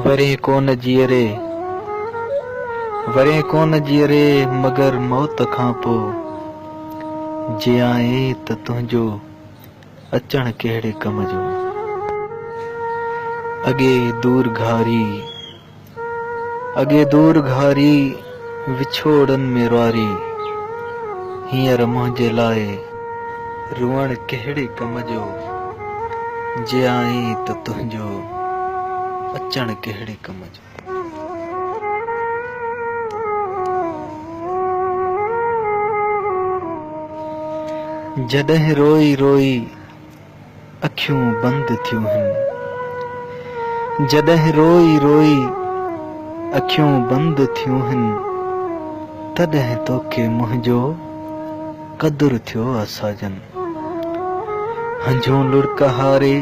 वरे कोन जीअरे मगर मौत खां पोइ जे आए त तुंहिंजो अचण कहिड़े कम जो। अॻे दूर घारी विछोड़नि में रुआरी, हींअर मुंहिंजे लाइ रुअण कहिड़े कम जो। जे आए त तुंहिंजो अचण कहिड़े कम जो। जॾहिं रोई रोई अखियूं बंदि थियूं आहिनि, जॾहिं रोई रोई अखियूं बंदि थियूं आहिनि, तॾहिं तोखे मुंहिंजो क़दुरु थियो आहे साजन। हंझूं लुड़क हारे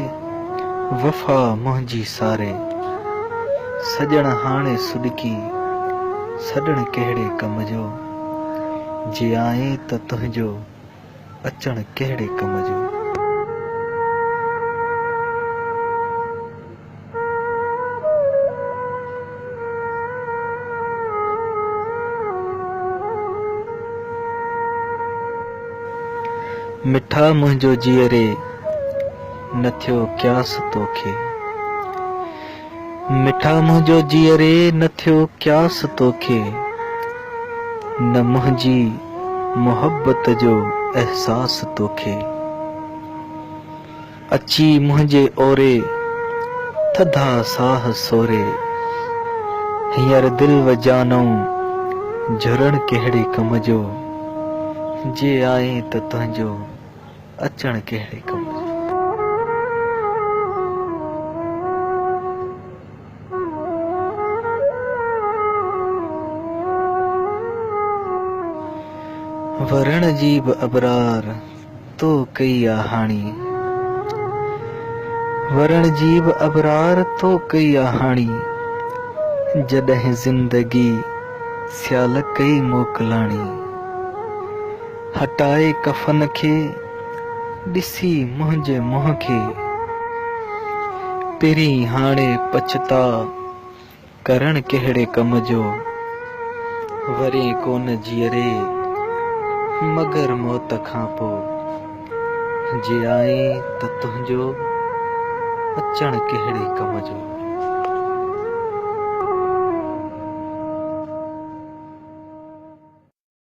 वफ़ा मुंहिंजी सारे, सजण हाणे सुॾकी सॾण कहिड़े कम जो। जे आए त तुंहिंजो अचण कहिड़े कम जो। मिठा मुंहिंजो जीअरे न थियो क्यास तोखे, मिठा मुंहिंजो जीअरे न थियो क्यास तोखे, न मुंहिंजी मोहब्बत जो एहसास तोखे। अची मुंहिंजे ओरे थधा साह सोरे, हींअर दिल व जानऊं झुरण कहिड़े कम जो। जे आए त तुंहिंजो अचण कहिड़े कम जो। वरण जी बि अबरार तो कई आ हाणी, वरण जी बि अबरार तो कई आ हाणी, जॾहिं ज़िंदगी सियाल कई मोकलाणी। हटाए कफन खे ॾिसी मुंहिंजे मुंहं खे, पहिरीं हाणे पछता करण कहिड़े कम जो। वरे कोन जीअरे मगर मौत खां पोइ जे आए त तुंहिंजो अचण कहिड़े कम जो।